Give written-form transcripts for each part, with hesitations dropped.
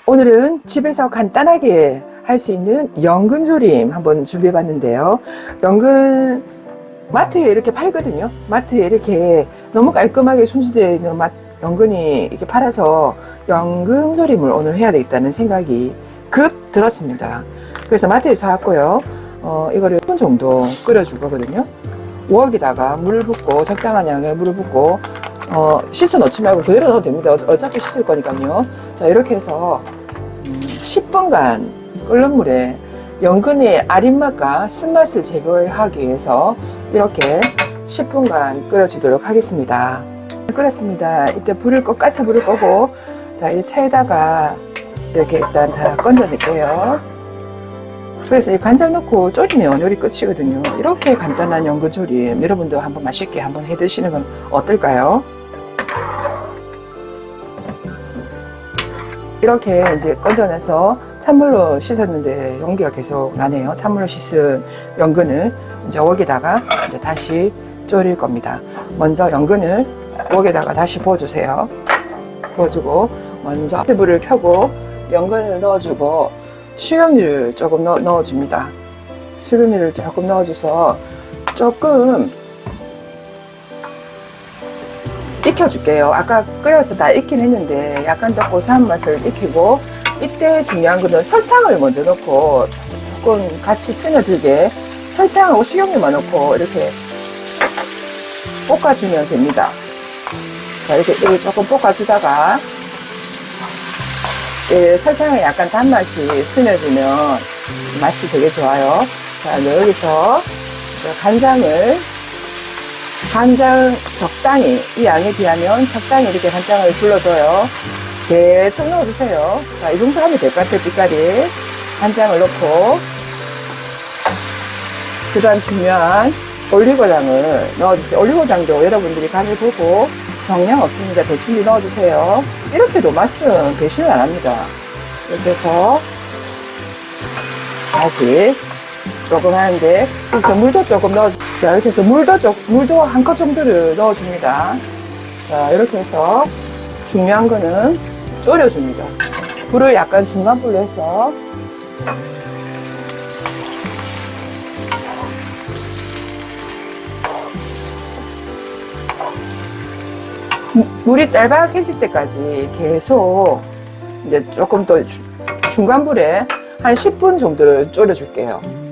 오늘은 집에서 간단하게 할 수 있는 연근조림 한번 준비해 봤는데요. 연근 마트에 이렇게 팔거든요. 마트에 이렇게 너무 깔끔하게 손질되어 있는 연근이 이렇게 팔아서 연근조림을 오늘 해야 되겠다는 생각이 급 들었습니다. 그래서 마트에서 사왔고요. 이거를 10분 정도 끓여줄 거거든요. 웍에다가 물을 붓고 적당한 양의 물을 붓고 씻어 넣지 말고 그대로 넣어도 됩니다. 어차피 씻을 거니까요. 자, 이렇게 해서 10분간 끓는 물에 연근의 아린맛과 쓴맛을 제거하기 위해서 이렇게 10분간 끓여주도록 하겠습니다. 끓였습니다. 이때 가스 불을 끄고, 자, 이 차에다가 이렇게 일단 다 건져 넣을게요. 그래서 이 간장 넣고 졸이면 요리 끝이거든요. 이렇게 간단한 연근조림 여러분도 한번 맛있게 한번 해 드시는 건 어떨까요? 이렇게 이제 건져내서 찬물로 씻었는데 연기가 계속 나네요. 찬물로 씻은 연근을 이제 웍에다가 이제 다시 졸일 겁니다. 먼저 연근을 웍에다가 다시 부어주세요. 부어주고 먼저 불을 켜고 연근을 넣어주고 식용유를 조금 넣어줍니다. 식용유를 조금 넣어줘서 조금 익혀줄게요. 아까 끓여서 다 익긴 했는데 약간 더 고소한 맛을 익히고, 이때 중요한 거는 설탕을 먼저 넣고 조금 같이 스며들게 설탕하고 식용유만 넣고 이렇게 볶아주면 됩니다. 자, 이렇게 조금 볶아주다가 설탕에 약간 단맛이 스며들면 맛이 되게 좋아요. 자, 여기서 간장 적당히, 이 양에 비하면 적당히 이렇게 간장을 둘러줘요. 계속 넣어주세요. 자, 이 정도 하면 될 것 같아요. 빛깔이. 간장을 넣고, 그 다음 중요한 올리고당을 넣어주세요. 올리고당도 여러분들이 간을 보고 정량 없습니다. 대충 넣어주세요. 이렇게도 맛은 배신을 안 합니다. 이렇게 해서 다시 조금 하는데, 그래서 물도 조금 넣어주세요. 자, 이렇게 해서 물도 한 컵 정도를 넣어줍니다. 자, 이렇게 해서 중요한 거는 졸여줍니다. 불을 약간 중간 불로 해서 물이 짤박해질 때까지 계속 이제 조금 더 중간 불에 한 10분 정도를 졸여줄게요.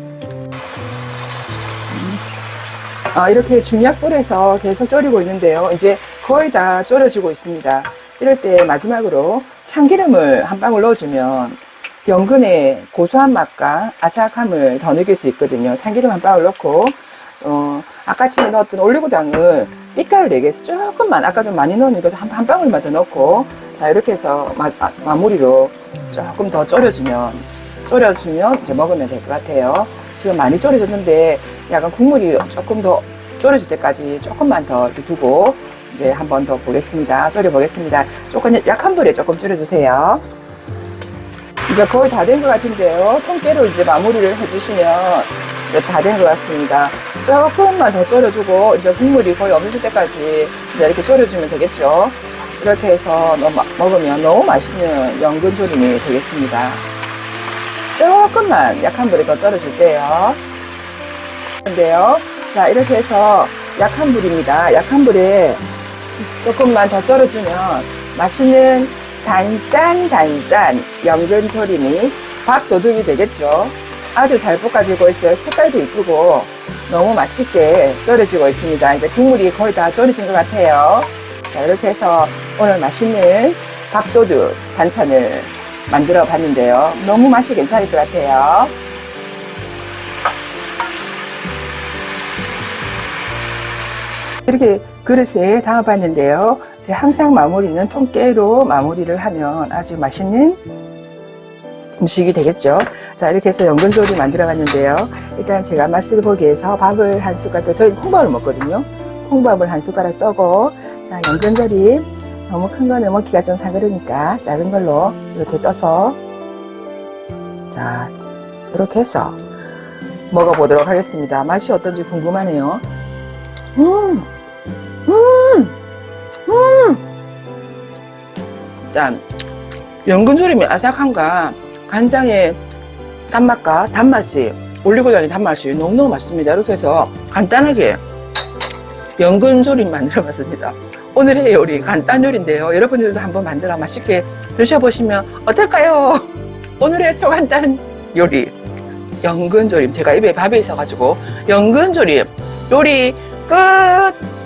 이렇게 중약불에서 계속 졸이고 있는데요. 이제 거의 다 졸여지고 있습니다. 이럴 때 마지막으로 참기름을 한 방울 넣어주면 연근의 고소한 맛과 아삭함을 더 느낄 수 있거든요. 참기름 한 방울 넣고, 아까 전에 넣었던 올리고당을 빛깔을 내기 위해서 조금만, 아까 좀 많이 넣었는데 한 방울만 더 넣고, 자, 이렇게 해서 마무리로 조금 더 졸여주면 이제 먹으면 될 것 같아요. 지금 많이 졸여졌는데 약간 국물이 조금 더 졸여질 때까지 조금만 더 이렇게 두고 이제 한 번 더 보겠습니다. 졸여보겠습니다. 조금 약한 불에 조금 졸여주세요. 이제 거의 다 된 것 같은데요. 통깨로 이제 마무리를 해주시면 이제 다 된 것 같습니다. 조금만 더 졸여주고 이제 국물이 거의 없을 때까지 이제 이렇게 졸여주면 되겠죠. 이렇게 해서 먹으면 너무 맛있는 연근조림이 되겠습니다. 조금만 약한 불에 더 졸여줄게요. 자, 이렇게 해서 약한 불입니다. 약한 불에 조금만 더 졸여주면 맛있는 단짠 연근조림이 밥도둑이 되겠죠. 아주 잘 볶아지고 있어요. 색깔도 이쁘고 너무 맛있게 졸여지고 있습니다. 이제 국물이 거의 다 졸여진 것 같아요. 자, 이렇게 해서 오늘 맛있는 밥도둑 반찬을 만들어 봤는데요. 너무 맛이 괜찮을 것 같아요. 이렇게 그릇에 담아봤는데요. 제가 항상 마무리는 통깨로 마무리를 하면 아주 맛있는 음식이 되겠죠. 자, 이렇게 해서 연근조림 만들어 봤는데요. 일단 제가 맛을 보기 위해서 밥을 한 숟가락, 저희 콩밥을 먹거든요. 콩밥을 한 숟가락 떠고, 자, 연근조림 너무 큰 거는 먹기가 좀 사그르니까 작은 걸로 이렇게 떠서, 자, 이렇게 해서 먹어보도록 하겠습니다. 맛이 어떤지 궁금하네요. 짠. 연근조림의 아삭함과 간장의 짠맛과 단맛이, 올리고당의 단맛이 너무너무 맛있습니다. 이렇게 해서 간단하게 연근조림 만들어봤습니다. 오늘의 요리 간단 요리인데요. 여러분들도 한번 만들어 맛있게 드셔보시면 어떨까요? 오늘의 초간단 요리 연근조림. 제가 입에 밥이 있어가지고 연근조림 요리 끝!